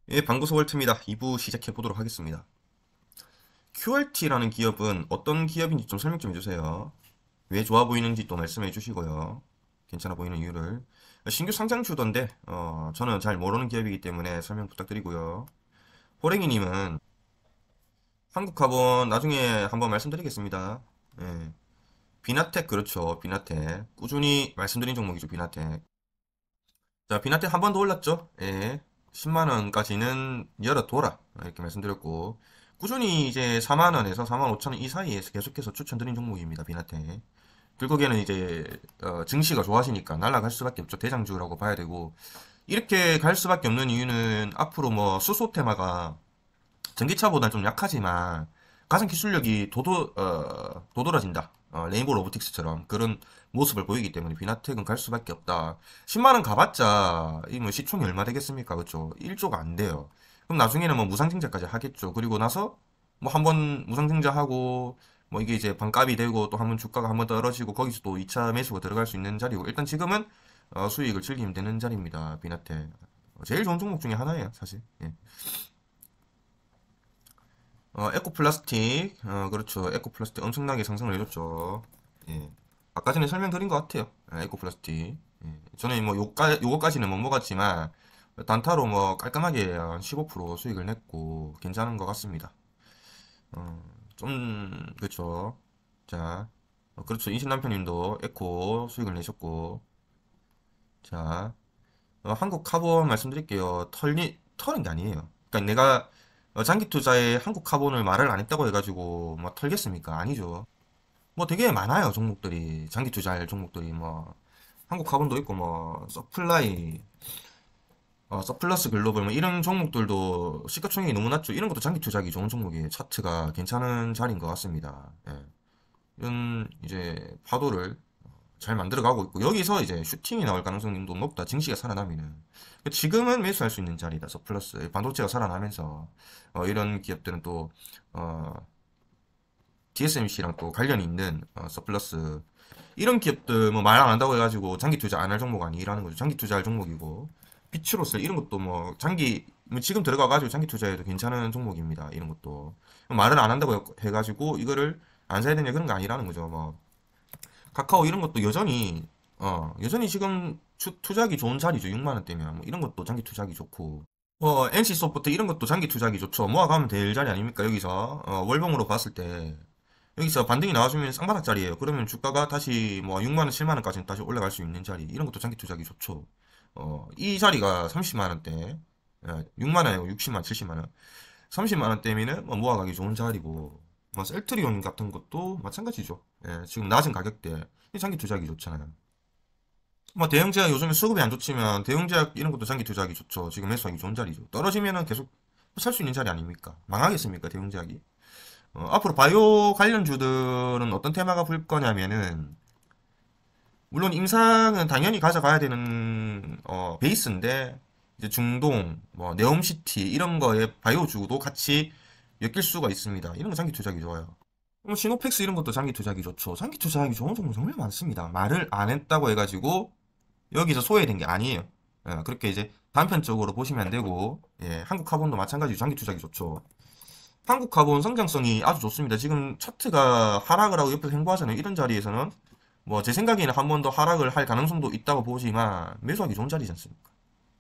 예, 방구석 월트입니다. 2부 시작해 보도록 하겠습니다. QRT라는 기업은 어떤 기업인지 좀 설명 좀 해주세요. 왜 좋아 보이는지 또 말씀해 주시고요. 괜찮아 보이는 이유를. 신규 상장주던데, 저는 잘 모르는 기업이기 때문에 설명 부탁드리고요. 호랭이님은 한국화본 나중에 한번 말씀드리겠습니다. 예, 비나텍 그렇죠. 비나텍. 꾸준히 말씀드린 종목이죠. 비나텍. 자, 비나텍 한 번 더 올랐죠? 예. 10만원까지는 열어둬라. 이렇게 말씀드렸고, 꾸준히 이제 4만원에서 4만 5천원 이 사이에서 계속해서 추천드린 종목입니다. 비나텍. 결국에는 이제, 증시가 좋아지니까 날아갈 수밖에 없죠. 대장주라고 봐야 되고, 이렇게 갈 수밖에 없는 이유는 앞으로 뭐 수소 테마가 전기차보다 좀 약하지만 가상 기술력이 도드라진다. 레인보우 로보틱스처럼 그런 모습을 보이기 때문에 비나텍은 갈 수밖에 없다. 10만원 가봤자 이 뭐 시총이 얼마 되겠습니까? 그쵸? 1조가 안 돼요. 그럼 나중에는 뭐 무상증자까지 하겠죠. 그리고 나서 뭐 한번 무상증자하고 뭐 이게 이제 반값이 되고 또 한번 주가가 한번 떨어지고 거기서 또 2차 매수가 들어갈 수 있는 자리고 일단 지금은 수익을 즐기면 되는 자리입니다. 비나텍. 제일 좋은 종목 중에 하나예요, 사실. 예. 에코플라스틱, 그렇죠. 에코플라스틱 엄청나게 상승을 해줬죠. 예. 아까 전에 설명드린 것 같아요. 에코플라스틱. 예. 저는 뭐 요거까지는 못 먹었지만, 단타로 뭐 깔끔하게 한 15% 수익을 냈고, 괜찮은 것 같습니다. 그렇죠. 자, 그렇죠. 인신 남편님도 에코 수익을 내셨고, 자, 한국 카본 말씀드릴게요. 털은 게 아니에요. 그러니까 내가 장기 투자에 한국 카본을 말을 안 했다고 해가지고 뭐 털겠습니까? 아니죠. 뭐 되게 많아요 종목들이 장기 투자할 종목들이 뭐 한국 카본도 있고 뭐 서플라이, 서플러스 글로벌 뭐 이런 종목들도 시가총액이 너무 낮죠. 이런 것도 장기 투자하기 좋은 종목이에요. 차트가 괜찮은 자리인 것 같습니다. 예. 이런 이제 파도를 잘 만들어가고 있고 여기서 이제 슈팅이 나올 가능성도 높다. 증시가 살아나면은 지금은 매수할 수 있는 자리다. 서플러스 반도체가 살아나면서 이런 기업들은 또 어, TSMC랑 또 관련이 있는 서플러스 이런 기업들 뭐 말 안 한다고 해가지고 장기 투자 안 할 종목 아니라는 거죠. 장기 투자할 종목이고 비추로스 이런 것도 뭐 장기 뭐 지금 들어가가지고 장기 투자해도 괜찮은 종목입니다. 이런 것도 말을 안 한다고 해가지고 이거를 안 사야 되냐 그런 거 아니라는 거죠. 뭐 카카오 이런 것도 여전히 지금 투자하기 좋은 자리죠. 6만 원대면 뭐 이런 것도 장기 투자하기 좋고 NC 소프트 이런 것도 장기 투자하기 좋죠. 모아가면 될 자리 아닙니까? 여기서 월봉으로 봤을 때 여기서 반등이 나와주면 쌍바닥 자리예요. 그러면 주가가 다시 뭐 6만 원, 7만 원까지 다시 올라갈 수 있는 자리 이런 것도 장기 투자하기 좋죠. 이 자리가 30만 원대 6만 원이고 60만, 70만 원 30만 원대면은 뭐 모아가기 좋은 자리고 뭐 셀트리온 같은 것도 마찬가지죠. 예, 지금 낮은 가격대 이 장기 투자하기 좋잖아요. 뭐 대형제약 요즘에 수급이 안 좋지만 대형제약 이런 것도 장기 투자하기 좋죠. 지금 매수하기 좋은 자리죠. 떨어지면은 계속 살 수 있는 자리 아닙니까? 망하겠습니까 대형제약이? 앞으로 바이오 관련주들은 어떤 테마가 불 거냐면은 물론 임상은 당연히 가져가야 되는 베이스인데 이제 중동, 뭐 네옴시티 이런 거에 바이오주도 같이 엮일 수가 있습니다. 이런 거 장기 투자하기 좋아요. 시노펙스 이런 것도 장기 투자하기 좋죠. 장기 투자하기 좋은 종목 정말 많습니다. 말을 안 했다고 해가지고 여기서 소외된 게 아니에요. 그렇게 이제 단편적으로 보시면 안 되고 한국 카본도 마찬가지로 장기 투자하기 좋죠. 한국 카본 성장성이 아주 좋습니다. 지금 차트가 하락을 하고 옆에서 횡보하잖아요. 이런 자리에서는 뭐 제 생각에는 한 번 더 하락을 할 가능성도 있다고 보지만 매수하기 좋은 자리지 않습니까?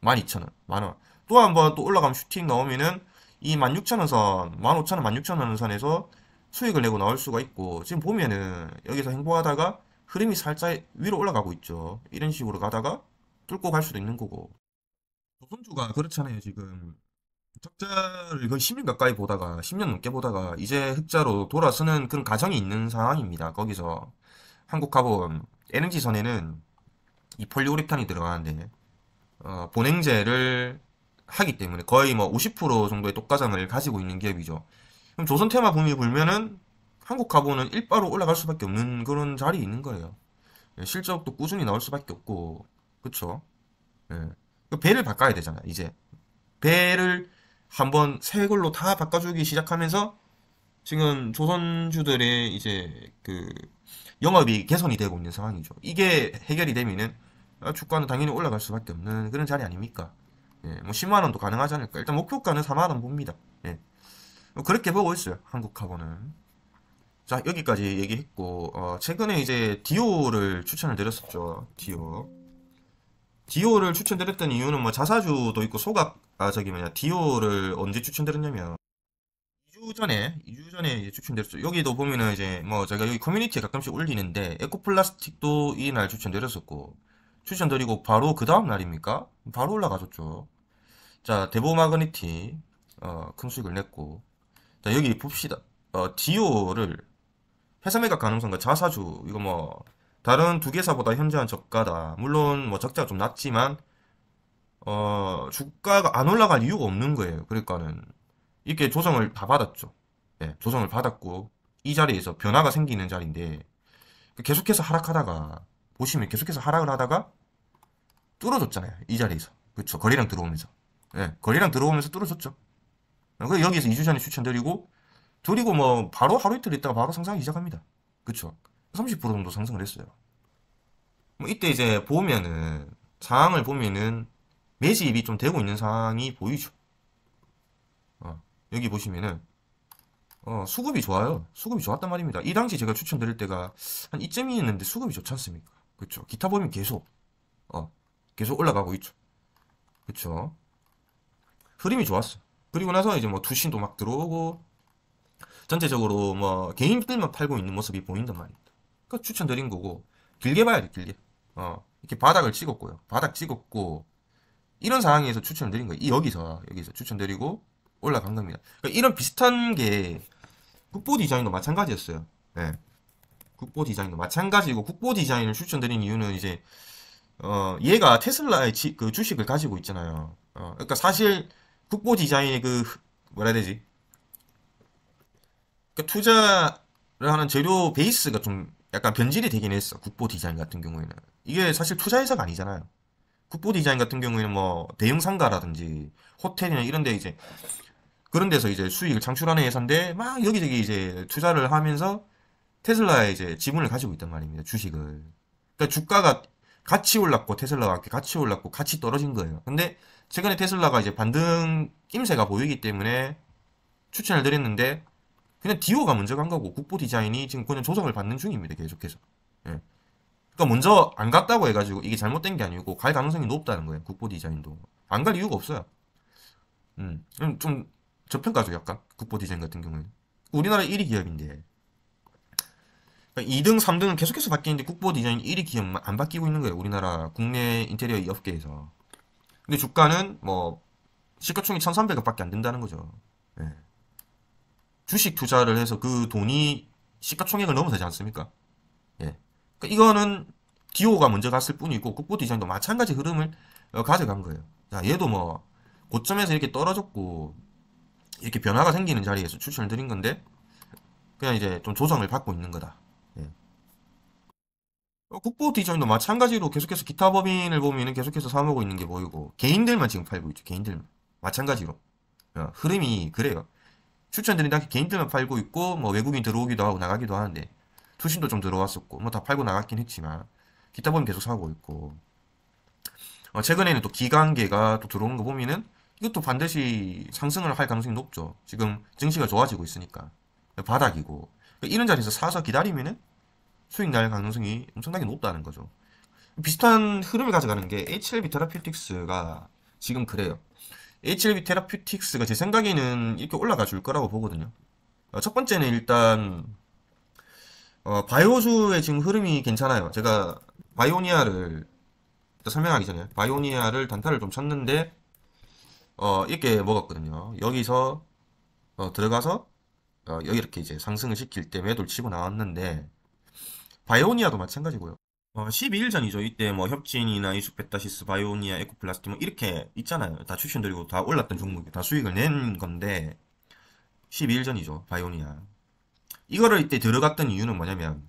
12,000원, 만원. 또 한 번 또 올라가면 슈팅 나오면은 이 16,000원 선, 15,000원, 16,000원 선에서 수익을 내고 나올 수가 있고 지금 보면은 여기서 행보하다가 흐름이 살짝 위로 올라가고 있죠. 이런 식으로 가다가 뚫고 갈 수도 있는 거고. 조선주가 그렇잖아요, 지금. 적자를 거의 10년 가까이 보다가 10년 넘게 보다가 이제 흑자로 돌아서는 그런 가정이 있는 상황입니다. 거기서 한국화본 LNG선에는 이 폴리우레탄이 들어가는데 본행제를 하기 때문에 거의 뭐 50% 정도의 독과점을 가지고 있는 기업이죠. 그럼 조선 테마 붐이 불면은 한국화본은 일바로 올라갈 수밖에 없는 그런 자리에 있는 거예요. 실적도 꾸준히 나올 수밖에 없고 그쵸? 예. 그 배를 바꿔야 되잖아 이제 배를 한번 새 걸로 다 바꿔주기 시작하면서 지금 조선주들의 이제 그 영업이 개선이 되고 있는 상황이죠. 이게 해결이 되면은 주가는 당연히 올라갈 수밖에 없는 그런 자리 아닙니까? 예, 뭐 10만원도 가능하지 않을까. 일단 목표가는 4만원 봅니다. 예. 뭐 그렇게 보고 있어요. 한국카본은. 자, 여기까지 얘기했고, 최근에 이제 디오를 추천을 드렸었죠. 디오를 추천드렸던 이유는 뭐 자사주도 있고 저기 뭐냐, 디오를 언제 추천드렸냐면, 2주 전에 이제 추천드렸죠. 여기도 보면은 이제 뭐 제가 여기 커뮤니티에 가끔씩 올리는데, 에코플라스틱도 이날 추천드렸었고, 추천드리고 바로 그 다음 날입니까? 바로 올라가졌죠. 자, 데보마그니티, 큰 수익을 냈고, 자, 여기 봅시다. 디오를 회사 매각 가능성과 자사주, 이거 뭐, 다른 두 개사보다 현저한 저가다. 물론 뭐 적자가 좀 낮지만, 주가가 안 올라갈 이유가 없는 거예요. 그러니까는, 이렇게 조정을 다 받았죠. 예, 조정을 받았고, 이 자리에서 변화가 생기는 자리인데, 계속해서 하락하다가, 보시면 계속해서 하락을 하다가, 뚫어졌잖아요. 이 자리에서. 그쵸. 거래량 들어오면서. 예, 거래량 들어오면서 뚫어졌죠. 그래서 여기서 2주 전에 추천드리고, 그리고 뭐, 바로 하루 이틀 있다가 바로 상승하기 시작합니다. 그쵸. 30% 정도 상승을 했어요. 뭐 이때 이제 보면은 상황을 보면은 매집이 좀 되고 있는 상황이 보이죠. 여기 보시면은 수급이 좋아요. 수급이 좋았단 말입니다. 이 당시 제가 추천드릴 때가 한 이쯤이었는데 수급이 좋지 않습니까? 그쵸. 기타 보면 어, 계속 올라가고 있죠. 그쵸. 흐름이 좋았어. 그리고 나서 이제 뭐 투신도 막 들어오고 전체적으로 뭐 개인들만 팔고 있는 모습이 보인단 말입니다. 그 추천드린 거고 길게 봐야 돼, 길게. 이렇게 바닥을 찍었고요. 바닥 찍었고 이런 상황에서 추천드린 거예요. 여기서 추천드리고 올라간 겁니다. 그러니까 이런 비슷한 게 국보 디자인도 마찬가지였어요. 네. 국보 디자인도 마찬가지고 국보 디자인을 추천드린 이유는 이제 얘가 테슬라의 그 주식을 가지고 있잖아요. 그러니까 사실 국보 디자인의 그 뭐라 해야 되지? 그러니까 투자를 하는 재료 베이스가 좀 약간 변질이 되긴 했어. 국보 디자인 같은 경우에는 이게 사실 투자 회사가 아니잖아요. 국보 디자인 같은 경우에는 뭐 대형 상가라든지 호텔이나 이런 데 이제 그런 데서 이제 수익을 창출하는 회사인데 막 여기저기 이제 투자를 하면서 테슬라의 이제 지분을 가지고 있단 말입니다. 주식을. 그러니까 주가가 같이 올랐고 테슬라와 함께 같이 올랐고 같이 떨어진 거예요. 근데 최근에 테슬라가 이제 반등 낌새가 보이기 때문에 추천을 드렸는데 그냥 디오가 먼저 간 거고 국보 디자인이 지금 그냥 조정을 받는 중입니다. 계속해서. 예. 그러니까 먼저 안 갔다고 해가지고 이게 잘못된 게 아니고 갈 가능성이 높다는 거예요. 국보 디자인도. 안 갈 이유가 없어요. 좀 저평가죠, 약간. 국보 디자인 같은 경우에는. 우리나라 1위 기업인데. 그러니까 2등, 3등은 계속해서 바뀌는데 국보 디자인 1위 기업만 안 바뀌고 있는 거예요. 우리나라 국내 인테리어 업계에서. 근데 주가는 뭐 시가총액 1,300억밖에 안 된다는 거죠. 예. 주식 투자를 해서 그 돈이 시가총액을 넘어서지 않습니까? 예. 그러니까 이거는 디오가 먼저 갔을 뿐이고 국보 디자인도 마찬가지 흐름을 가져간 거예요. 자, 얘도 뭐 고점에서 이렇게 떨어졌고 이렇게 변화가 생기는 자리에서 추천을 드린 건데 그냥 이제 좀 조정을 받고 있는 거다. 예. 국보 디자인도 마찬가지로 계속해서 기타 법인을 보면은 계속해서 사모고 있는 게 보이고 개인들만 지금 팔고 있죠. 개인들만 마찬가지로 흐름이 그래요. 추천드린 다 개인들만 팔고 있고 뭐 외국인 들어오기도 하고 나가기도 하는데 투신도 좀 들어왔었고 뭐 다 팔고 나갔긴 했지만 기타 법인 계속 사고 있고 최근에는 또 기관계가 또 들어오는 거 보면은 이것도 반드시 상승을 할 가능성이 높죠. 지금 증시가 좋아지고 있으니까 바닥이고 이런 자리에서 사서 기다리면은 수익 날 가능성이 엄청나게 높다는 거죠. 비슷한 흐름을 가져가는 게 HLB 테라퓨틱스가 지금 그래요. HLB 테라퓨틱스가 제 생각에는 이렇게 올라가 줄 거라고 보거든요. 첫 번째는 일단 바이오주의 지금 흐름이 괜찮아요. 제가 바이오니아를 설명하기 전에 바이오니아를 단타를 좀 쳤는데 이렇게 먹었거든요. 여기서 들어가서 여기 이렇게 이제 상승을 시킬 때 매도를 치고 나왔는데 바이오니아도 마찬가지고요. 12일 전이죠. 이때 뭐 협진이나 이수페타시스, 바이오니아, 에코플라스틱 뭐 이렇게 있잖아요. 다 추천드리고 다 올랐던 종목이 다 수익을 낸 건데 12일 전이죠. 바이오니아. 이거를 이때 들어갔던 이유는 뭐냐면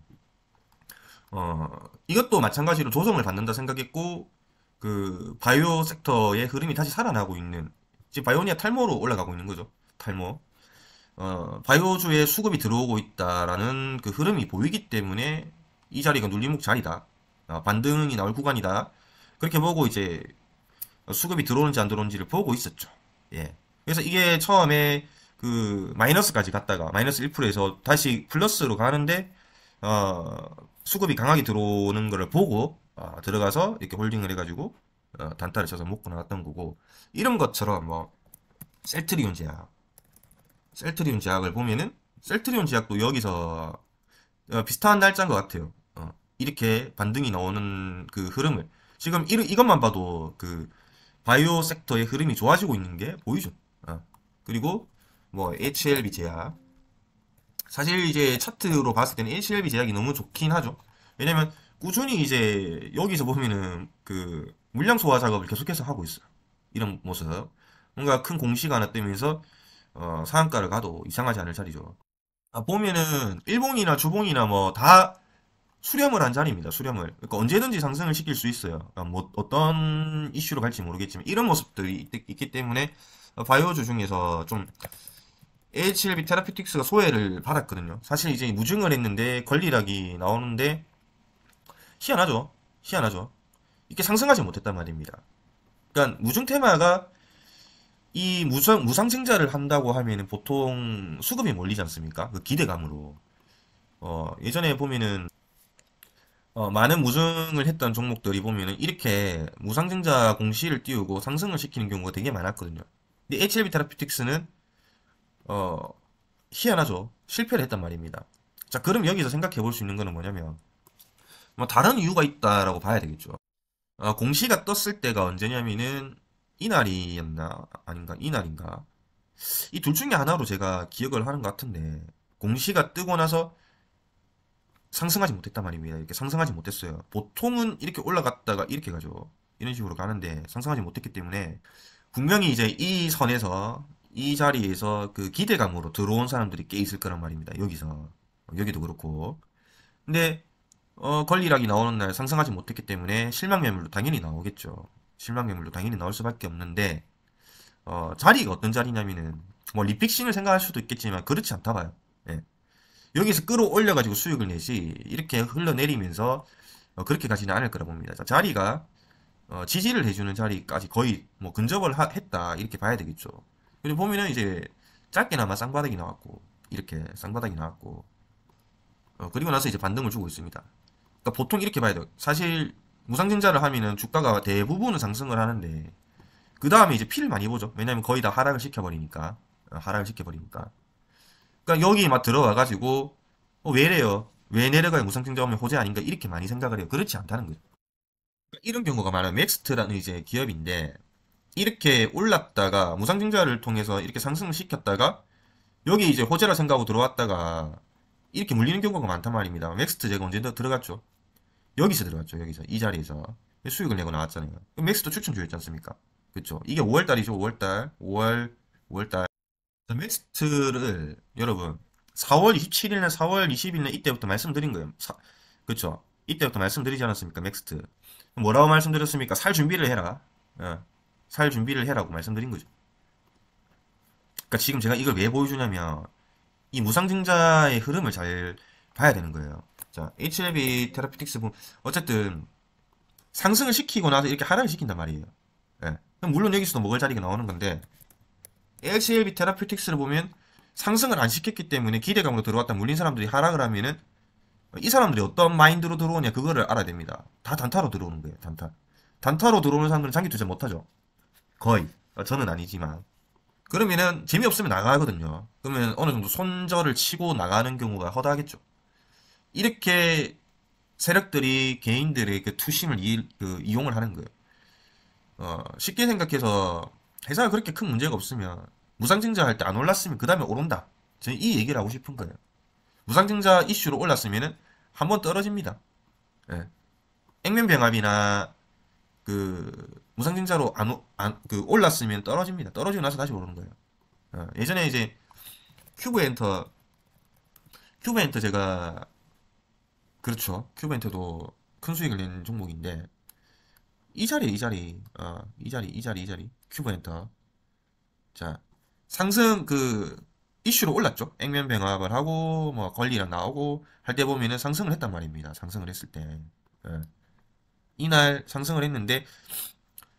이것도 마찬가지로 조정을 받는다 생각했고 그 바이오 섹터의 흐름이 다시 살아나고 있는 지금 바이오니아 탈모로 올라가고 있는 거죠. 탈모. 바이오주에 수급이 들어오고 있다라는 그 흐름이 보이기 때문에 이 자리가 눌림목 자리다. 반등이 나올 구간이다. 그렇게 보고 이제 수급이 들어오는지 안 들어오는지를 보고 있었죠. 예. 그래서 이게 처음에 그 마이너스까지 갔다가 마이너스 1%에서 다시 플러스로 가는데 수급이 강하게 들어오는 거를 보고 들어가서 이렇게 홀딩을 해가지고 단타를 쳐서 먹고 나갔던 거고 이런 것처럼 뭐 셀트리온 제약, 셀트리온 제약을 보면은 셀트리온 제약도 여기서 비슷한 날짜인 것 같아요. 이렇게 반등이 나오는 그 흐름을 지금 이것만 봐도 그 바이오 섹터의 흐름이 좋아지고 있는 게 보이죠. 그리고 뭐 HLB 제약 사실 이제 차트로 봤을 때는 HLB 제약이 너무 좋긴 하죠. 왜냐면 꾸준히 이제 여기서 보면은 그 물량 소화 작업을 계속해서 하고 있어요. 이런 모습 뭔가 큰 공시가 하나 뜨면서 상한가를 가도 이상하지 않을 자리죠. 보면은 일봉이나 주봉이나 뭐 다 수렴을 한 자리입니다. 수렴을. 그러니까 언제든지 상승을 시킬 수 있어요. 그러니까 뭐 어떤 이슈로 갈지 모르겠지만 이런 모습들이 있기 때문에 바이오주 중에서 좀 AHLB 테라피틱스가 소외를 받았거든요. 사실 이제 무증을 했는데 권리락이 나오는데 희한하죠. 희한하죠. 이렇게 상승하지 못했단 말입니다. 그러니까 무증 테마가 이 무상증자를 한다고 하면은 보통 수급이 몰리지 않습니까? 그 기대감으로. 예전에 보면은 많은 무증을 했던 종목들이 보면은 이렇게 무상증자 공시를 띄우고 상승을 시키는 경우가 되게 많았거든요. 근데 HLB 테라피틱스는 어, 희한하죠. 실패를 했단 말입니다. 자, 그럼 여기서 생각해 볼 수 있는 거는 뭐냐면 뭐 다른 이유가 있다라고 봐야 되겠죠. 공시가 떴을 때가 언제냐면은 이날이었나 아닌가 이날인가 이 둘 중에 하나로 제가 기억을 하는 것 같은데 공시가 뜨고 나서 상승하지 못했단 말입니다. 이렇게 상승하지 못했어요. 보통은 이렇게 올라갔다가 이렇게 가죠. 이런 식으로 가는데 상승하지 못했기 때문에 분명히 이제 이 선에서 이 자리에서 그 기대감으로 들어온 사람들이 꽤 있을 거란 말입니다. 여기서 여기도 그렇고 근데 권리락이 나오는 날 상승하지 못했기 때문에 실망 매물도 당연히 나오겠죠. 실망 매물도 당연히 나올 수밖에 없는데 자리가 어떤 자리냐면은 뭐 리픽싱을 생각할 수도 있겠지만 그렇지 않다 봐요. 예. 여기서 끌어올려가지고 수익을 내지 이렇게 흘러내리면서 그렇게 가지는 않을 거라 봅니다. 자, 자리가 지지를 해주는 자리까지 거의 뭐 근접을 했다 이렇게 봐야 되겠죠. 그리고 보면은 이제 짧게나마 쌍바닥이 나왔고 이렇게 쌍바닥이 나왔고 그리고 나서 이제 반등을 주고 있습니다. 그러니까 보통 이렇게 봐야 돼요. 사실 무상증자를 하면은 주가가 대부분은 상승을 하는데 그 다음에 이제 피를 많이 보죠. 왜냐면 거의 다 하락을 시켜버리니까 하락을 시켜버리니까. 그러니까 여기 막 들어와가지고 왜 이래요? 왜 내려가요? 무상증자 오면 호재 아닌가? 이렇게 많이 생각을 해요. 그렇지 않다는 거죠. 그러니까 이런 경우가 많아요. 맥스트라는 이제 기업인데 이렇게 올랐다가 무상증자를 통해서 이렇게 상승을 시켰다가 여기 이제 호재라 생각하고 들어왔다가 이렇게 물리는 경우가 많단 말입니다. 맥스트 제가 언제 들어갔죠? 여기서 들어갔죠. 여기서 이 자리에서 수익을 내고 나왔잖아요. 맥스도 추천주였지 않습니까? 그쵸? 이게 5월달이죠. 5월달 5월달 맥스트를 여러분 4월 27일날 4월 20일날 이때부터 말씀드린 거예요. 그쵸? 이때부터 말씀드리지 않았습니까? 맥스트 뭐라고 말씀드렸습니까? 살 준비를 해라. 살 준비를 해라고 말씀드린 거죠. 그러니까 지금 제가 이걸 왜 보여주냐면 이 무상증자의 흐름을 잘 봐야 되는 거예요. 자, HLB 테라피틱스 보면 어쨌든 상승을 시키고 나서 이렇게 하락을 시킨단 말이에요. 예. 물론 여기서도 먹을 자리가 나오는 건데 HLB 테라피틱스를 보면 상승을 안 시켰기 때문에 기대감으로 들어왔다 물린 사람들이 하락을 하면은 이 사람들이 어떤 마인드로 들어오냐 그거를 알아야 됩니다. 다 단타로 들어오는 거예요. 단타. 단타로 들어오는 사람들은 장기 투자 못하죠. 거의. 저는 아니지만. 그러면은 재미없으면 나가거든요. 그러면 어느 정도 손절을 치고 나가는 경우가 허다하겠죠. 이렇게 세력들이 개인들의 그 투심을 이용을 하는 거예요. 쉽게 생각해서 회사가 그렇게 큰 문제가 없으면 무상증자 할 때 안 올랐으면 그 다음에 오른다. 저는 이 얘기를 하고 싶은 거예요. 무상증자 이슈로 올랐으면은 한번 떨어집니다. 예. 액면병합이나 그 무상증자로 그 올랐으면 떨어집니다. 떨어지고 나서 다시 오르는 거예요. 예전에 이제 큐브엔터 큐브엔터 제가 그렇죠. 큐브엔터도 큰 수익을 낸 종목인데 이 자리 이 자리 이 자리 큐브엔터 자 상승 그 이슈로 올랐죠. 액면병합을 하고 뭐 권리랑 나오고 할 때 보면은 상승을 했단 말입니다. 상승을 했을 때 이날 상승을 했는데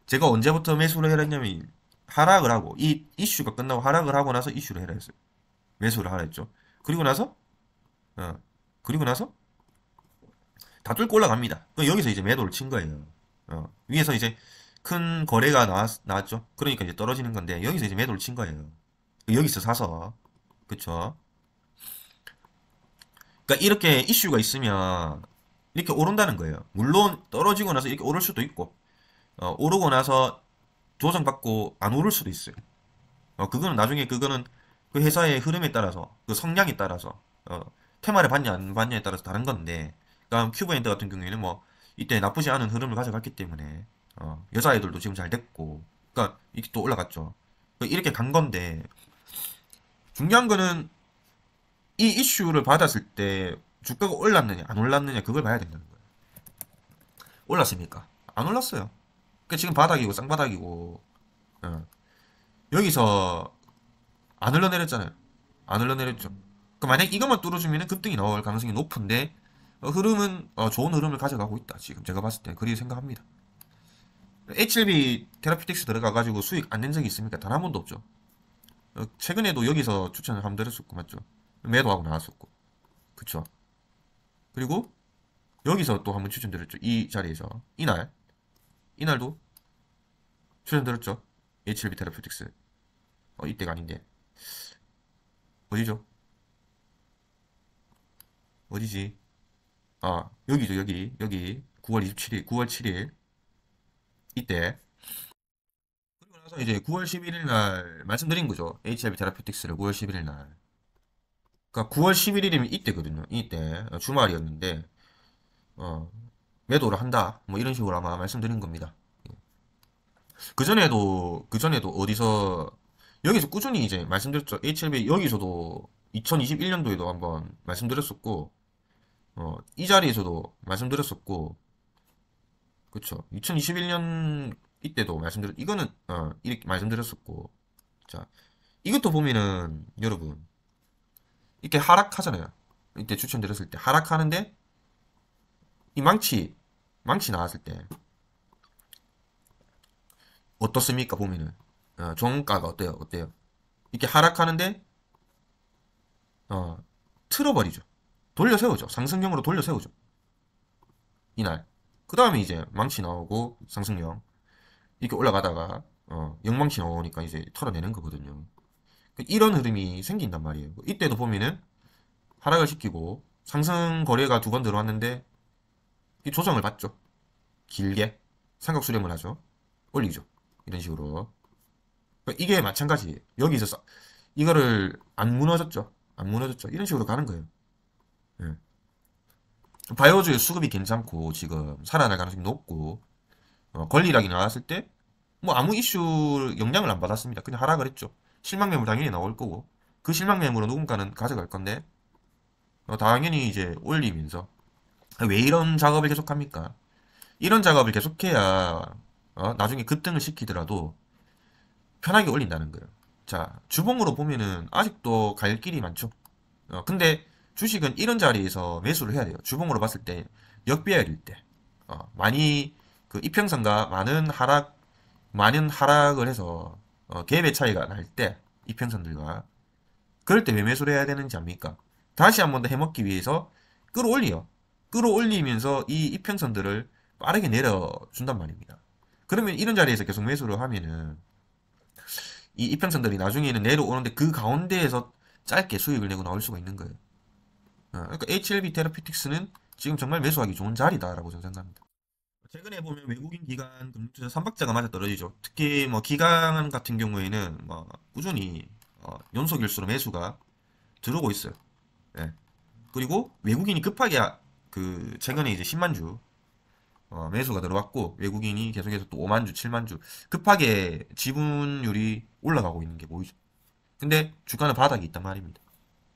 제가 언제부터 매수를 해라 했냐면 하락을 하고 이 이슈가 끝나고 하락을 하고 나서 이슈를 해라 했어요. 매수를 하라 했죠. 그리고 나서 어, 그리고 나서 다 뚫고 올라갑니다. 여기서 이제 매도를 친 거예요. 위에서 이제 큰 거래가 나왔죠. 그러니까 이제 떨어지는 건데 여기서 이제 매도를 친 거예요. 여기서 사서 그쵸? 그러니까 이렇게 이슈가 있으면 이렇게 오른다는 거예요. 물론 떨어지고 나서 이렇게 오를 수도 있고 오르고 나서 조정받고 안 오를 수도 있어요. 그거는 나중에 그거는 그 회사의 흐름에 따라서 그 성향에 따라서 테마를 받냐 안 받냐에 따라서 다른 건데 그러니까 큐브엔드 같은 경우에는 뭐 이때 나쁘지 않은 흐름을 가져갔기 때문에 여자애들도 지금 잘 됐고 그러니까 이렇게 또 올라갔죠. 이렇게 간 건데 중요한 거는 이 이슈를 받았을 때 주가가 올랐느냐 안 올랐느냐 그걸 봐야 된다는 거예요. 올랐습니까? 안 올랐어요. 그러니까 지금 바닥이고 쌍바닥이고 여기서 안 흘러내렸잖아요. 안 흘러내렸죠. 그 만약 이것만 뚫어주면 급등이 나올 가능성이 높은데 흐름은 좋은 흐름을 가져가고 있다. 지금 제가 봤을 때 그렇게 생각합니다. HLB 테라피틱스 들어가가지고 수익 안 낸 적이 있습니까? 단 한 번도 없죠. 최근에도 여기서 추천을 한번 드렸었고 맞죠? 매도하고 나왔었고 그쵸? 그리고 여기서 또 한번 추천드렸죠. 이 자리에서 이날도 추천드렸죠. HLB 테라피틱스 이때가 아닌데 어디죠? 어디지? 여기죠, 여기. 9월 27일, 9월 7일. 이때. 그리고 나서 이제 9월 11일 날 말씀드린 거죠. HIV 테라피틱스를 9월 11일 날. 그러니까 9월 11일이면 이때거든요. 이때. 주말이었는데, 어, 매도를 한다. 뭐 이런 식으로 아마 말씀드린 겁니다. 그전에도 어디서, 여기서 꾸준히 이제 말씀드렸죠. HLB 여기서도 2021년도에도 한번 말씀드렸었고, 이 자리에서도 말씀드렸었고, 그쵸. 2021년 이때도 이거는, 이렇게 말씀드렸었고. 자, 이것도 보면은, 여러분, 이렇게 하락하잖아요. 이때 추천드렸을 때. 하락하는데, 이 망치 나왔을 때, 어떻습니까? 보면은. 종가가 어때요? 이렇게 하락하는데, 어, 틀어버리죠. 돌려 세우죠. 상승형으로 돌려 세우죠. 이날. 그 다음에 이제 망치 나오고, 상승형. 이렇게 올라가다가, 영망치 나오니까 이제 털어내는 거거든요. 이런 흐름이 생긴단 말이에요. 이때도 보면은 하락을 시키고 상승 거래가 두 번 들어왔는데 조정을 받죠. 길게 삼각 수렴을 하죠. 올리죠. 이런 식으로. 이게 마찬가지예요. 여기서 이거를 안 무너졌죠. 안 무너졌죠. 이런 식으로 가는 거예요. 예. 바이오주의 수급이 괜찮고 지금 살아날 가능성이 높고 권리락이 나왔을 때 뭐 아무 이슈 영향을 안 받았습니다. 그냥 하락을 했죠. 실망 매물 당연히 나올 거고 그 실망 매물은 누군가는 가져갈 건데 당연히 이제 올리면서 왜 이런 작업을 계속합니까? 이런 작업을 계속해야 나중에 급등을 시키더라도 편하게 올린다는 거예요. 자, 주봉으로 보면은 아직도 갈 길이 많죠. 근데 주식은 이런 자리에서 매수를 해야 돼요. 주봉으로 봤을 때 역배열일 때 많이 그 이평선과 많은 하락을 해서 갭의 차이가 날 때 이평선들과 그럴 때 왜 매수를 해야 되는지 압니까? 다시 한 번 더 해먹기 위해서 끌어올려요. 끌어올리면서 이 이평선들을 빠르게 내려준단 말입니다. 그러면 이런 자리에서 계속 매수를 하면은 이 이평선들이 나중에는 내려오는데 그 가운데에서 짧게 수익을 내고 나올 수가 있는 거예요. 그러니까 HLB 테라피틱스는 지금 정말 매수하기 좋은 자리다라고 저는 생각합니다. 최근에 보면 외국인 기관 금융투자 3박자가 맞아 떨어지죠. 특히 뭐 기관 같은 경우에는 뭐 꾸준히 연속일수로 매수가 들어오고 있어요. 예. 그리고 외국인이 급하게 그 최근에 이제 10만 주 매수가 들어왔고 외국인이 계속해서 또 5만 주, 7만 주 급하게 지분율이 올라가고 있는 게 보이죠. 근데 주가는 바닥이 있단 말입니다.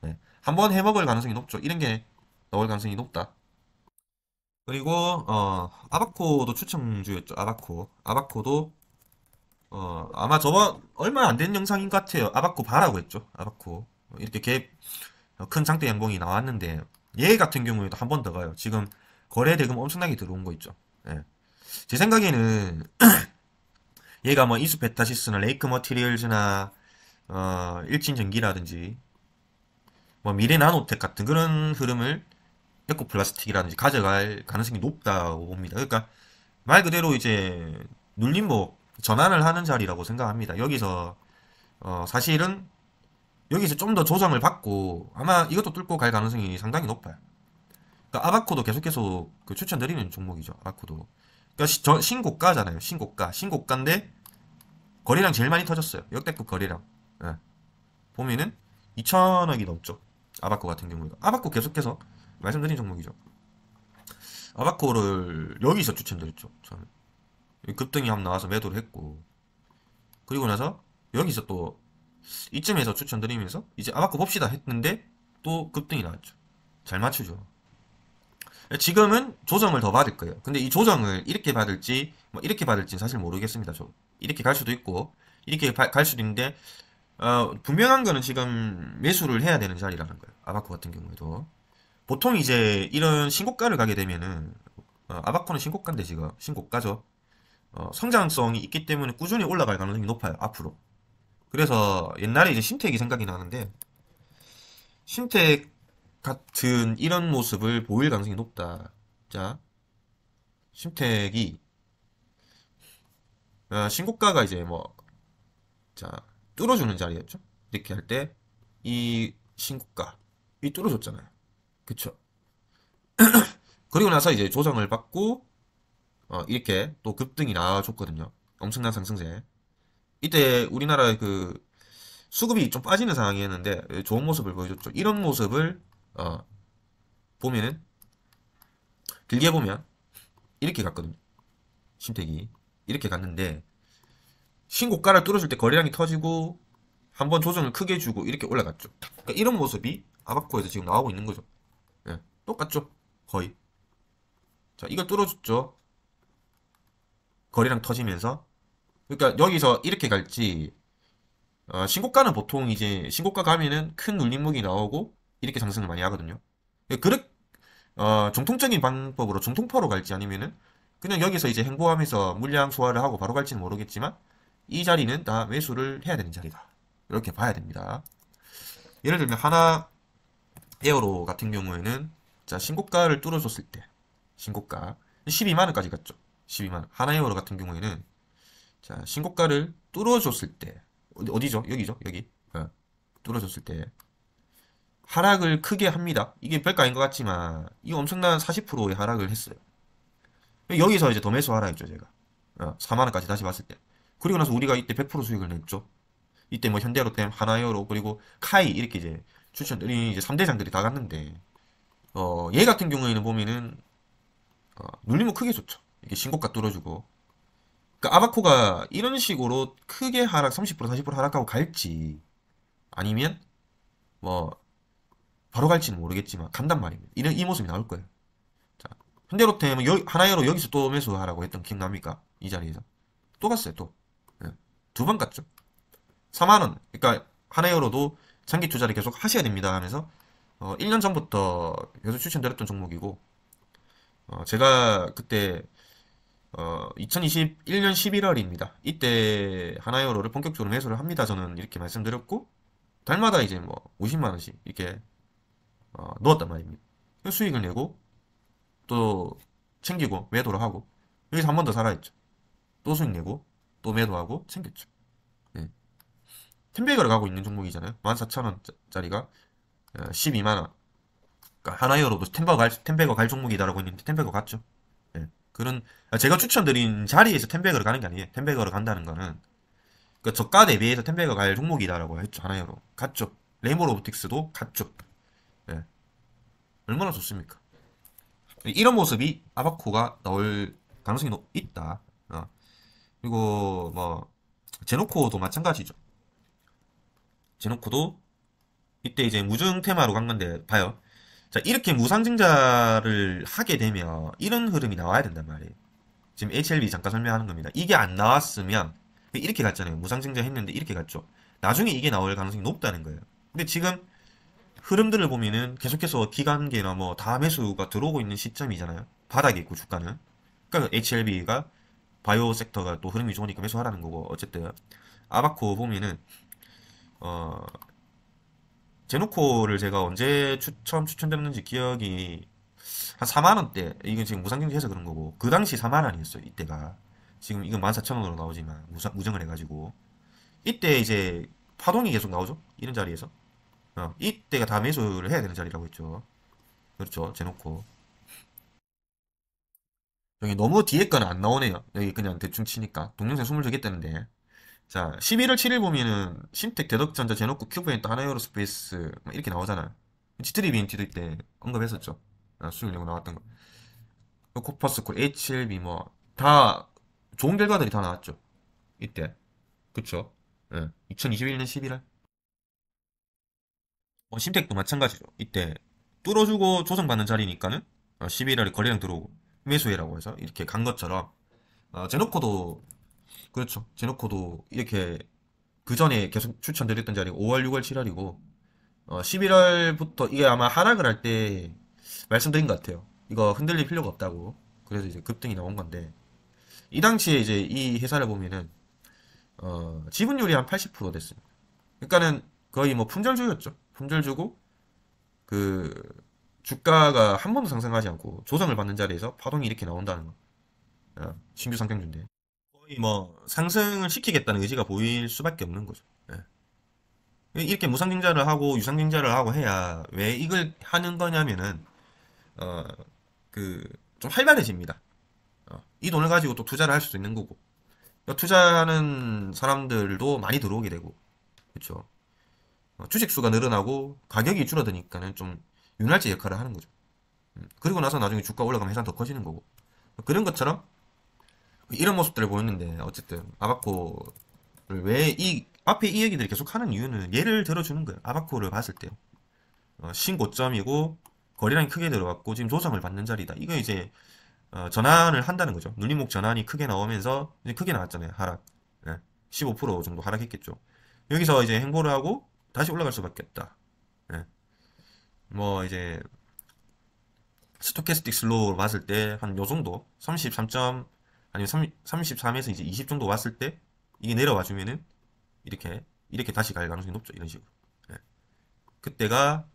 네. 한번 해먹을 가능성이 높죠. 이런 게 나올 가능성이 높다. 그리고 아바코도 추천주였죠. 아바코도 아마 저번 얼마 안 된 영상인 것 같아요. 아바코 바라고 했죠. 아바코 이렇게 큰 장대 양봉이 나왔는데 얘 같은 경우에도 한 번 더 가요. 지금 거래 대금 엄청나게 들어온 거 있죠. 예. 제 생각에는 얘가 뭐 이수페타시스나 레이크 머티리얼즈나 일진전기라든지 뭐 미래나노텍 같은 그런 흐름을 에코플라스틱이라든지 가져갈 가능성이 높다고 봅니다. 그러니까 말 그대로 이제 눌림목 전환을 하는 자리라고 생각합니다. 여기서 사실은 여기서 좀 더 조정을 받고 아마 이것도 뚫고 갈 가능성이 상당히 높아요. 그러니까 아바코도 계속해서 그 추천드리는 종목이죠. 아바코도. 그러니까 신고가잖아요. 신고가인데 거래량 제일 많이 터졌어요. 역대급 거래량. 예. 보면은 2천억이 넘죠. 아바코 같은 경우에도. 아바코 계속해서 말씀드린 종목이죠. 아바코를 여기서 추천드렸죠. 저는. 급등이 한번 나와서 매도를 했고. 그리고 나서 여기서 또 이쯤에서 추천드리면서 이제 아바코 봅시다 했는데 또 급등이 나왔죠. 잘 맞추죠. 지금은 조정을 더 받을 거예요. 근데 이 조정을 이렇게 받을지 뭐 이렇게 받을지는 사실 모르겠습니다. 저 이렇게 갈 수도 있고 이렇게 갈 수도 있는데 분명한 거는 지금 매수를 해야 되는 자리라는 거예요. 아바코 같은 경우에도 보통 이제 이런 신고가를 가게 되면은 아바코는 신고가인데 지금 신고가죠. 성장성이 있기 때문에 꾸준히 올라갈 가능성이 높아요. 앞으로. 그래서 옛날에 이제 신택이 생각이 나는데 신택 같은 이런 모습을 보일 가능성이 높다. 자, 신택이 신고가가 이제 뭐 자 뚫어주는 자리였죠. 이렇게 할 때 이 신고가 이 뚫어줬잖아요. 그쵸? 그리고 나서 이제 조정을 받고 이렇게 또 급등이 나와줬거든요. 엄청난 상승세. 이때 우리나라 그 수급이 좀 빠지는 상황이었는데 좋은 모습을 보여줬죠. 이런 모습을 보면은 길게 보면 이렇게 갔거든요. 신택이 이렇게 갔는데 신고가를 뚫어줄 때 거래량이 터지고 한번 조정을 크게 주고 이렇게 올라갔죠. 그러니까 이런 모습이 아바코에서 지금 나오고 있는 거죠. 예, 똑같죠. 거의. 자, 이걸 뚫어줬죠. 거래량 터지면서. 그러니까 여기서 이렇게 갈지 신고가는 보통 이제 신고가 가면은 큰 눌림목이 나오고 이렇게 상승을 많이 하거든요. 그렇 정통적인 방법으로 정통파로 갈지 아니면은 그냥 여기서 이제 행보하면서 물량 소화를 하고 바로 갈지는 모르겠지만 이 자리는 다 매수를 해야 되는 자리다. 이렇게 봐야 됩니다. 예를 들면 하나 에어로 같은 경우에는 자 신고가를 뚫어줬을 때 신고가 12만 원까지 갔죠. 12만 원. 하나 에어로 같은 경우에는 자 신고가를 뚫어줬을 때 어디죠? 여기죠. 여기 뚫어줬을 때 하락을 크게 합니다. 이게 별거 아닌 것 같지만 이거 엄청난 40%의 하락을 했어요. 여기서 이제 더 매수하라 했죠 제가 4만원까지 다시 봤을 때. 그리고 나서 우리가 이때 100% 수익을 냈죠. 이때 뭐 현대로템, 하나이어로 그리고 카이 이렇게 이제 추천들이 이제 3대장들이 다 갔는데 얘 같은 경우에는 보면은 눌리면 크게 좋죠. 이게 신고가 뚫어주고. 그러니까 아바코가 이런 식으로 크게 하락 30% 40% 하락하고 갈지 아니면 뭐 바로 갈지는 모르겠지만 간단 말입니다. 이런 이 모습이 나올 거예요. 자, 현대로템은 하나이어로 여기서 또 매수하라고 했던 기억납니까? 이 자리에서 또 갔어요. 또 두 번 갔죠. 4만원. 그러니까 하나이어로도 장기 투자를 계속 하셔야 됩니다 하면서 1년 전부터 계속 추천드렸던 종목이고 제가 그때 2021년 11월입니다. 이때 하나이어로를 본격적으로 매수를 합니다. 저는 이렇게 말씀드렸고 달마다 이제 뭐 50만원씩 이렇게 넣었단 말입니다. 수익을 내고 또 챙기고 매도를 하고 여기서 한 번 더 살아있죠. 또 수익 내고 또 매도하고 챙겼죠. 네. 텐베이거를 가고 있는 종목이잖아요. 14,000원짜리가 12만원. 그러니까 하나이어로도 텐베이거 갈 종목이다라고 했는데 텐베이거 갔죠. 네. 그런 제가 추천드린 자리에서 텐베이거를 가는 게 아니에요. 텐베이거를 간다는 거는 그 저가 대비해서 텐베이거 갈 종목이다라고 했죠. 하나이어로 갔죠. 레이모 로보틱스도 갔죠. 네. 얼마나 좋습니까? 이런 모습이 아바코가 나올 가능성이 있다. 그리고 뭐 제노코도 마찬가지죠. 제노코도 이때 이제 무증 테마로 간 건데 봐요. 자 이렇게 무상증자를 하게 되면 이런 흐름이 나와야 된단 말이에요. 지금 HLB 잠깐 설명하는 겁니다. 이게 안 나왔으면 이렇게 갔잖아요. 무상증자 했는데 이렇게 갔죠. 나중에 이게 나올 가능성이 높다는 거예요. 근데 지금 흐름들을 보면은 계속해서 기관계나 뭐 다 매수가 들어오고 있는 시점이잖아요. 바닥에 있고 주가는. 그러니까 HLB가 바이오 섹터가 또 흐름이 좋으니까 매수하라는 거고. 어쨌든 아바코 보면은 어 제노코를 제가 언제 처음 추천드렸는지 기억이 한 4만 원대. 이건 지금 무상경제해서 그런 거고, 그 당시 4만 원이었어요 이때가. 지금 이건 14,000원으로 나오지만 무정을 해가지고 이때 이제 파동이 계속 나오죠, 이런 자리에서. 이때가 다 매수를 해야 되는 자리라고 했죠. 그렇죠, 제놓고. 여기 너무 뒤에 거는 안 나오네요. 여기 그냥 대충 치니까 동영상 22개 뜨는데, 자 11월 7일 보면은 신택, 대덕전자, 제놓고, 큐브엔터, 하나에어로스페이스 막 이렇게 나오잖아요. 지트리 비엔티도 이때 언급했었죠. 수익 내고 나왔던 거. 코퍼스콜, HLB 뭐 다 좋은 결과들이 다 나왔죠 이때. 그쵸. 예. 2021년 11월. 심택도 마찬가지죠. 이때 뚫어주고 조정받는 자리니까는 11월에 거래량 들어오고 매수해라고 해서 이렇게 간 것처럼, 제노코도 그렇죠. 제노코도 이렇게 그 전에 계속 추천드렸던 자리가 5월, 6월, 7월이고 11월부터 이게 아마 하락을 할 때 말씀드린 것 같아요. 이거 흔들릴 필요가 없다고. 그래서 이제 급등이 나온 건데, 이 당시에 이제 이 회사를 보면은 지분율이 한 80% 됐습니다. 그러니까는 거의 뭐 품절주였죠. 품절주고 그 주가가 한 번도 상승하지 않고 조정을 받는 자리에서 파동이 이렇게 나온다는 거. 신규 상장주인데 거의 뭐 상승을 시키겠다는 의지가 보일 수밖에 없는 거죠. 이렇게 무상증자를 하고 유상증자를 하고 해야 왜 이걸 하는 거냐면은 어 그 좀 활발해집니다. 이 돈을 가지고 또 투자를 할 수도 있는 거고, 투자하는 사람들도 많이 들어오게 되고, 그렇죠. 주식 수가 늘어나고 가격이 줄어드니까는 좀 윤활제 역할을 하는 거죠. 그리고 나서 나중에 주가 올라가면 회사는 더 커지는 거고, 그런 것처럼 이런 모습들을 보였는데, 어쨌든 아바코를 왜 이 앞에 이 얘기들이 계속 하는 이유는 예를 들어주는 거예요. 아바코를 봤을 때요. 신고점이고 거래량이 크게 들어갔고 지금 조정을 받는 자리다. 이거 이제 전환을 한다는 거죠. 눌림목 전환이 크게 나오면서 이제 크게 나왔잖아요. 하락. 15% 정도 하락했겠죠. 여기서 이제 행보를 하고 다시 올라갈 수밖에 없다. 예. 뭐 이제 스토캐스틱 슬로우로 봤을 때 한 요 정도 33점 아니면 33에서 이제 20 정도 왔을 때 이게 내려와 주면은 이렇게 다시 갈 가능성이 높죠. 이런 식으로. 예. 그때가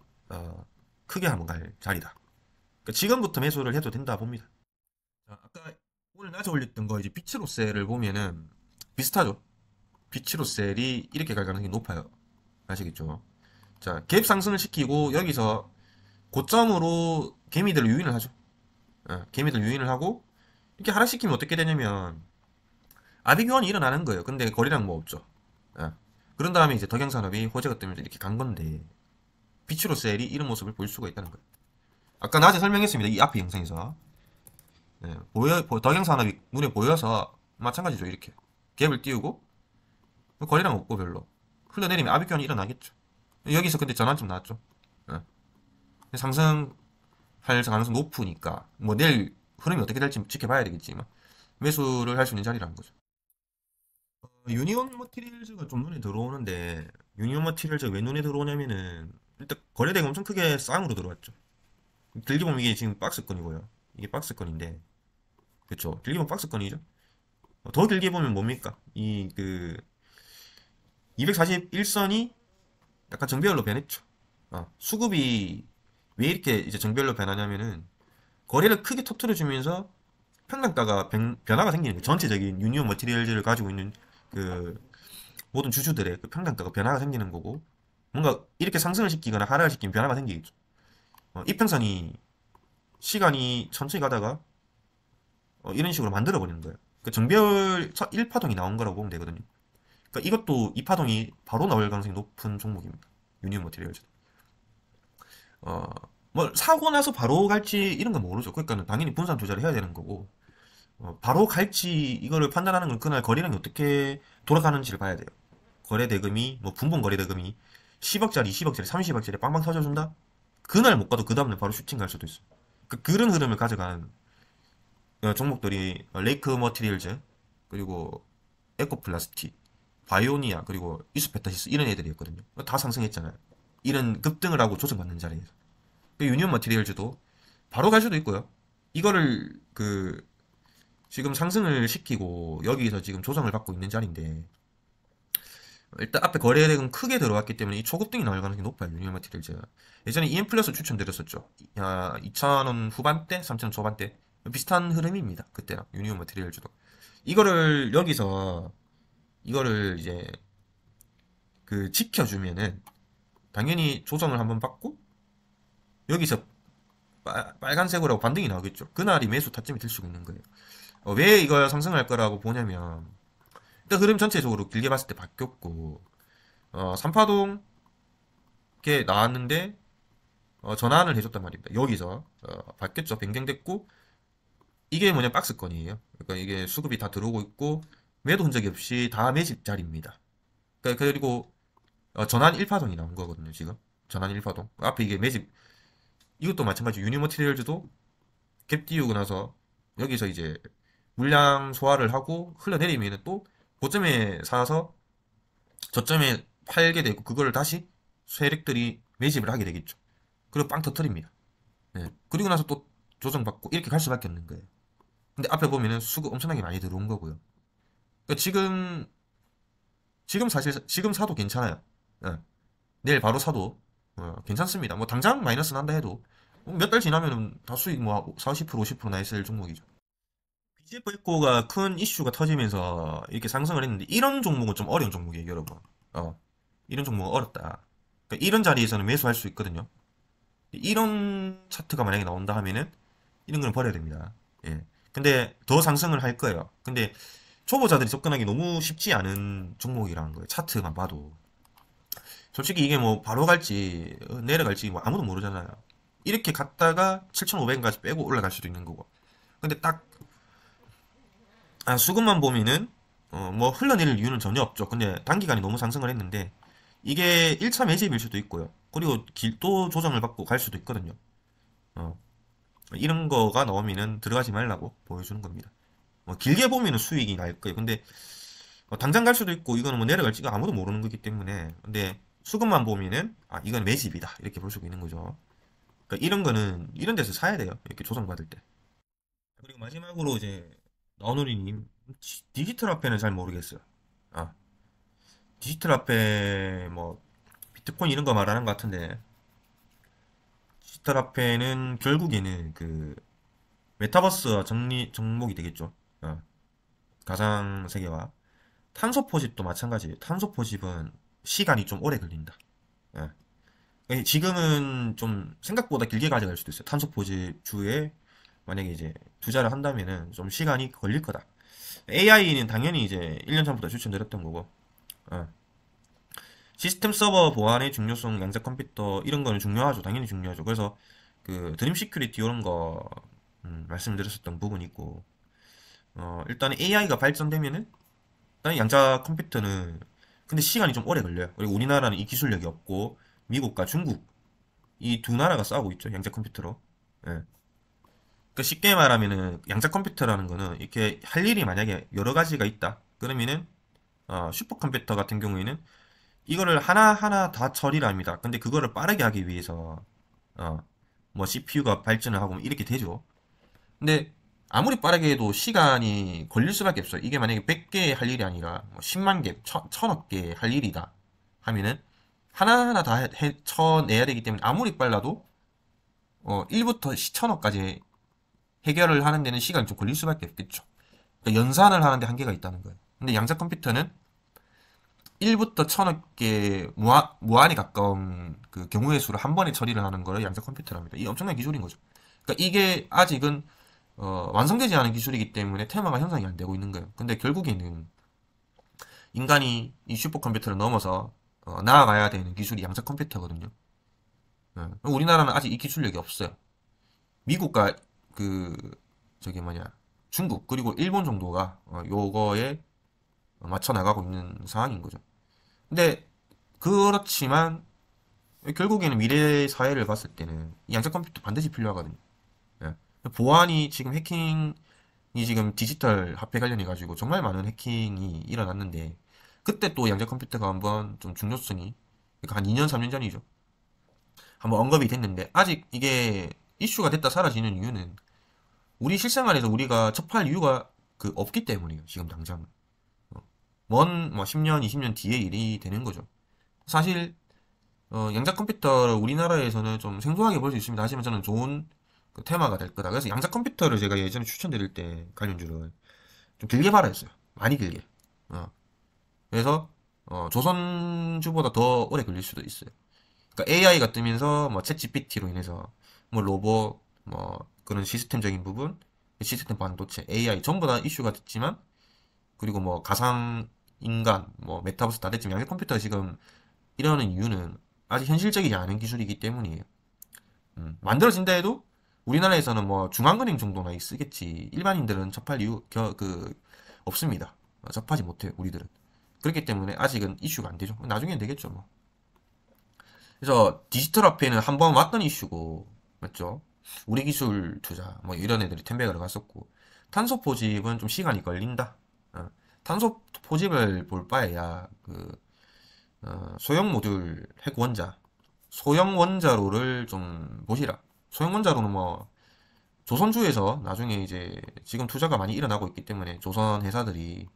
크게 한번 갈 자리다. 그러니까 지금부터 매수를 해도 된다 봅니다. 자, 아까 오늘 낮에 올렸던 거 이제 비츠로셀을 보면은 비슷하죠. 비츠로셀이 이렇게 갈 가능성이 높아요. 아시겠죠? 자, 갭 상승을 시키고 여기서 고점으로 개미들 유인을 하죠. 개미들 유인을 하고 이렇게 하락시키면 어떻게 되냐면 아비규환이 일어나는 거예요. 근데 거래량 뭐 없죠. 그런 다음에 이제 덕영산업이 호재가 뜨면서 이렇게 간 건데, 비추로셀이 이런 모습을 보일 수가 있다는 거예요. 아까 낮에 설명했습니다. 이 앞에 영상에서. 덕영산업이 눈에 보여서 마찬가지죠. 이렇게 갭을 띄우고 거래량 없고 별로 흘러내리면 아비규환이 일어나겠죠. 여기서 근데 전환점 나왔죠. 상승할 가능성 높으니까 뭐 내일 흐름이 어떻게 될지 지켜봐야 되겠지만 매수를 할 수 있는 자리라는 거죠. 유니온 머티리얼즈가 좀 눈에 들어오는데, 유니온 머티리얼즈가 왜 눈에 들어오냐면은 일단 거래대가 엄청 크게 쌍으로 들어왔죠. 길게 보면 이게 지금 박스권이고요. 이게 박스권인데, 그쵸. 길게 보면 박스권이죠. 더 길게 보면 뭡니까? 이 그 241선이 약간 정배열로 변했죠. 수급이 왜 이렇게 이제 정배열로 변하냐면은 거래를 크게 터트려주면서 평단가가 변화가 생기는 거예요. 전체적인 유니온 머티리얼즈를 가지고 있는 그 모든 주주들의 그 평단가가 변화가 생기는 거고, 뭔가 이렇게 상승을 시키거나 하락을 시키면 변화가 생기겠죠. 이평선이 시간이 천천히 가다가 이런 식으로 만들어 버리는 거예요. 그 정배열 1파동이 나온 거라고 보면 되거든요. 그러니까 이것도 2파동이 바로 나올 가능성이 높은 종목입니다. 유니온 머티리얼즈. 어, 뭐 사고 나서 바로 갈지 이런 건 모르죠. 그러니까 당연히 분산 투자를 해야 되는 거고, 바로 갈지 이거를 판단하는 건 그날 거래량이 어떻게 돌아가는지를 봐야 돼요. 거래 대금이 뭐 분봉 거래 대금이 10억짜리, 20억짜리, 30억짜리 빵빵 터져준다? 그날 못 가도 그 다음날 바로 슈팅 갈 수도 있어. 그런 흐름을 가져간 종목들이 레이크 머티리얼즈, 그리고 에코플라스틱, 바이오니아, 그리고 이스페타시스 이런 애들이었거든요. 다 상승했잖아요. 이런 급등을 하고 조정받는 자리에서. 유니온 머티리얼즈도 바로 갈 수도 있고요. 이거를 지금 상승을 시키고 여기서 지금 조정을 받고 있는 자리인데 일단 앞에 거래액은 크게 들어왔기 때문에 이 초급등이 나올 가능성이 높아요. 유니온 마테리얼즈. 예전에 EM 플러스 추천드렸었죠. 2,000원 후반대, 3,000원 초반대 비슷한 흐름입니다. 그때랑 유니온 마테리얼즈도 이거를 여기서 이거를 이제 그 지켜주면은 당연히 조정을 한번 받고 여기서 빨간색으로 반등이 나오겠죠. 그날이 매수 타점이 될 수가 있는 거예요. 왜 이걸 상승할 거라고 보냐면 일단 흐름 전체적으로 길게 봤을 때 바뀌었고 3파동 게 나왔는데 전환을 해줬단 말입니다. 여기서 바뀌었죠. 변경됐고 이게 뭐냐 박스권이에요. 그러니까 이게 수급이 다 들어오고 있고 매도 흔적이 없이 다 매집 자리입니다. 그러니까 그리고 전환 1파동이 나온 거거든요. 지금 전환 1파동 앞에 이게 매집 이것도 마찬가지 유니머티리얼즈도 갭 띄우고 나서 여기서 이제 물량 소화를 하고 흘러내리면 또 고점에 사서 저점에 팔게 되고 그걸 다시 세력들이 매집을 하게 되겠죠. 그리고 빵 터트립니다. 예. 그리고 나서 또 조정받고 이렇게 갈 수밖에 없는 거예요. 근데 앞에 보면은 수급 엄청나게 많이 들어온 거고요. 그러니까 지금 사실 지금 사도 괜찮아요. 예. 내일 바로 사도 괜찮습니다. 뭐 당장 마이너스 난다 해도 몇 달 지나면은 다 수익 뭐 40% 50%나 있을 종목이죠. BGF 에코가 큰 이슈가 터지면서 이렇게 상승을 했는데 이런 종목은 좀 어려운 종목이에요, 여러분. 이런 종목은 어렵다. 그러니까 이런 자리에서는 매수할 수 있거든요. 이런 차트가 만약에 나온다 하면은 이런 걸 버려야 됩니다. 예. 근데 더 상승을 할 거예요. 근데 초보자들이 접근하기 너무 쉽지 않은 종목이라는 거예요. 차트만 봐도. 솔직히 이게 뭐 바로 갈지 내려갈지 뭐 아무도 모르잖아요. 이렇게 갔다가 7,500원까지 빼고 올라갈 수도 있는 거고. 근데 딱 수급만 보면은 뭐 흘러내릴 이유는 전혀 없죠. 근데 단기간에 너무 상승을 했는데 이게 1차 매집일 수도 있고요. 그리고 또 조정을 받고 갈 수도 있거든요. 어, 이런 거가 나오면은 들어가지 말라고 보여주는 겁니다. 길게 보면은 수익이 날 거예요. 근데 당장 갈 수도 있고 이거는 뭐 내려갈지가 아무도 모르는 거기 때문에 근데 수급만 보면은 이건 매집이다 이렇게 볼 수가 있는 거죠. 그러니까 이런 거는 이런 데서 사야 돼요. 이렇게 조정받을 때. 그리고 마지막으로 이제 나우누리님 디지털 화폐는 잘 모르겠어요. 아 디지털 화폐 뭐 비트코인 이런 거 말하는 것 같은데 디지털 화폐는 결국에는 그 메타버스 정리 종목이 되겠죠. 가상 세계화 탄소 포집도 마찬가지예요. 탄소 포집은 시간이 좀 오래 걸린다. 지금은 좀 생각보다 길게 가져갈 수도 있어요. 탄소 포집 주에 만약에 이제 투자를 한다면은 좀 시간이 걸릴 거다. AI는 당연히 이제 1년 전부터 추천드렸던 거고, 어. 시스템 서버 보안의 중요성, 양자 컴퓨터 이런 거는 중요하죠. 당연히 중요하죠. 그래서 그 드림 시큐리티 이런 거 말씀드렸었던 부분이 있고, 일단 AI가 발전되면은 일단 양자 컴퓨터는 근데 시간이 좀 오래 걸려요. 그리고 우리나라는 이 기술력이 없고 미국과 중국 이 두 나라가 싸우고 있죠. 양자 컴퓨터로. 예. 그러니까 쉽게 말하면은 양자 컴퓨터라는 거는 이렇게 할 일이 만약에 여러 가지가 있다. 그러면은 슈퍼컴퓨터 같은 경우에는 이거를 하나하나 다 처리를 합니다. 근데 그거를 빠르게 하기 위해서 어, 뭐 CPU가 발전을 하고 뭐 이렇게 되죠. 근데 아무리 빠르게 해도 시간이 걸릴 수밖에 없어요. 이게 만약에 100개 할 일이 아니라 뭐 10만 개, 1000억 개 할 일이다 하면은 하나하나 다 쳐내야 되기 때문에 아무리 빨라도 1부터 1000억까지 해결을 하는 데는 시간이 좀 걸릴 수밖에 없겠죠. 그러니까 연산을 하는데 한계가 있다는 거예요. 근데 양자 컴퓨터는 1부터 1000억 개 무한에 가까운 그 경우의 수를 한 번에 처리를 하는 거를 양자 컴퓨터랍니다. 이 엄청난 기술인 거죠. 그러니까 이게 아직은 완성되지 않은 기술이기 때문에 테마가 형성이 안 되고 있는 거예요. 근데 결국에는 인간이 이 슈퍼컴퓨터를 넘어서 나아가야 되는 기술이 양자 컴퓨터거든요. 우리나라는 아직 이 기술력이 없어요. 미국과 그 저기 뭐냐 중국 그리고 일본 정도가 요거에 맞춰 나가고 있는 상황인 거죠. 근데 그렇지만 결국에는 미래 사회를 봤을 때는 이 양자 컴퓨터 반드시 필요하거든요. 예. 보안이 지금 해킹이 지금 디지털 화폐 관련해 가지고 정말 많은 해킹이 일어났는데 그때 또 양자 컴퓨터가 한번 좀 중요성이 그러니까 한 2년 3년 전이죠. 한번 언급이 됐는데 아직 이게 이슈가 됐다 사라지는 이유는 우리 실생활에서 우리가 접할 이유가 그 없기 때문이에요. 지금 당장. 먼, 뭐, 10년, 20년 뒤에 일이 되는 거죠. 사실, 양자 컴퓨터를 우리나라에서는 좀 생소하게 볼 수 있습니다. 하지만 저는 좋은 그 테마가 될 거다. 그래서 양자 컴퓨터를 제가 예전에 추천드릴 때 관련주를 좀 길게 봐라 했어요. 많이 길게. 어. 그래서, 조선주보다 더 오래 걸릴 수도 있어요. 그러니까 AI가 뜨면서 뭐 챗 GPT로 인해서 뭐 로봇, 뭐 그런 시스템적인 부분, 시스템 반도체, AI 전부 다 이슈가 됐지만 그리고 뭐 가상 인간, 뭐 메타버스 다 됐지만 양자 컴퓨터가 지금 이러는 이유는 아직 현실적이지 않은 기술이기 때문이에요. 만들어진다 해도 우리나라에서는 뭐 중앙은행 정도나 쓰겠지. 일반인들은 접할 이유 없습니다. 접하지 못해요. 우리들은. 그렇기 때문에 아직은 이슈가 안 되죠. 나중엔 되겠죠. 뭐. 그래서 디지털 화폐는 한 번 왔던 이슈고, 맞죠? 우리 기술 투자, 뭐 이런 애들이 텐베가를 갔었고, 탄소 포집은 좀 시간이 걸린다. 탄소 포집을 볼 바에야 소형 모듈 핵 원자, 소형 원자로를 좀 보시라. 소형 원자로는 뭐 조선주에서 나중에 이제 지금 투자가 많이 일어나고 있기 때문에 조선 회사들이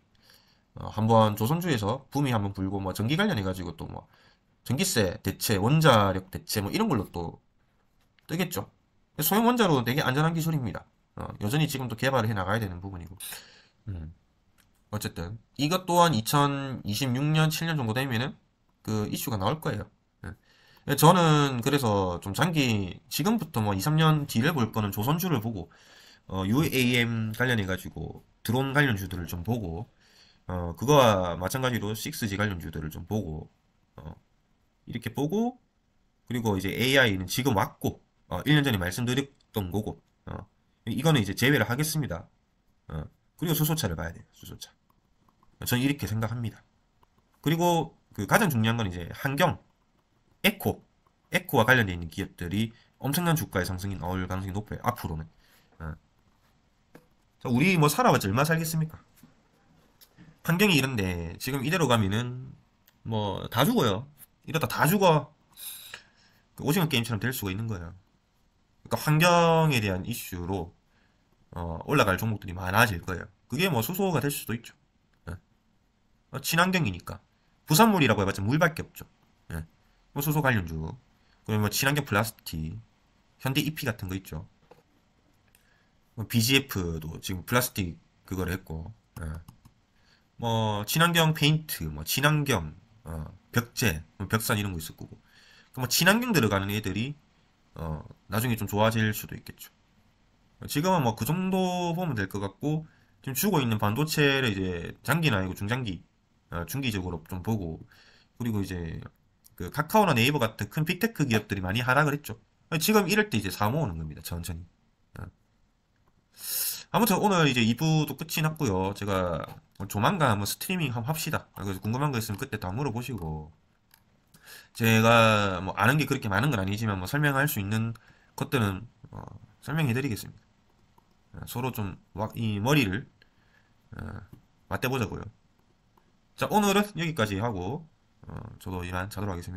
한번 조선주에서 붐이 한번 불고 뭐 전기 관련해 가지고 또 뭐 전기세 대체, 원자력 대체 뭐 이런 걸로 또 뜨겠죠. 소형 원자로 되게 안전한 기술입니다. 여전히 지금도 개발을 해 나가야 되는 부분이고. 음, 어쨌든 이것 또한 2026년, 7년 정도 되면은 그 이슈가 나올 거예요. 저는 그래서 좀 장기 지금부터 뭐 2, 3년 뒤를 볼 거는 조선주를 보고 UAM 관련해가지고 드론 관련주들을 좀 보고 그거와 마찬가지로 6G 관련주들을 좀 보고 어, 이렇게 보고 그리고 이제 AI는 지금 왔고 1년 전에 말씀드렸던 거고 이거는 이제 제외를 하겠습니다. 그리고 수소차를 봐야 돼요. 수소차. 저는 이렇게 생각합니다. 그리고 그 가장 중요한 건 이제 환경, 에코와 관련되어 있는 기업들이 엄청난 주가의 상승이 나올 가능성이 높아요. 앞으로는. 우리 뭐 살아봤자 얼마 살겠습니까? 환경이 이런데 지금 이대로 가면은 뭐 다 죽어요. 이러다 다 죽어. 그 오징어 게임처럼 될 수가 있는 거예요. 그러니까 환경에 대한 이슈로 올라갈 종목들이 많아질 거예요. 그게 뭐 수소가 될 수도 있죠. 친환경이니까. 부산물이라고 해봤자 물밖에 없죠. 뭐 수소 관련주. 그리고 뭐 친환경 플라스틱, 현대 EP 같은 거 있죠. BGF도 지금 플라스틱 그거를 했고, 뭐 친환경 페인트, 뭐 친환경 벽재, 뭐 벽산 이런 거 있을 거고. 뭐 친환경 들어가는 애들이 나중에 좀 좋아질 수도 있겠죠. 지금은 뭐 그 정도 보면 될 것 같고 지금 주고 있는 반도체를 이제 장기나 아니고 중장기, 중기적으로 좀 보고 그리고 이제 그 카카오나 네이버 같은 큰 빅테크 기업들이 많이 하락을 했죠. 지금 이럴 때 이제 사 모으는 겁니다. 천천히. 어. 아무튼 오늘 이제 2부도 끝이 났고요. 제가 조만간 한번 스트리밍 한번 합시다. 그래서 궁금한 거 있으면 그때 다 물어보시고 제가 뭐 아는 게 그렇게 많은 건 아니지만 뭐 설명할 수 있는 것들은 설명해 드리겠습니다. 서로 좀 이 머리를 맞대보자고요. 자, 오늘은 여기까지 하고 저도 이만 자도록 하겠습니다.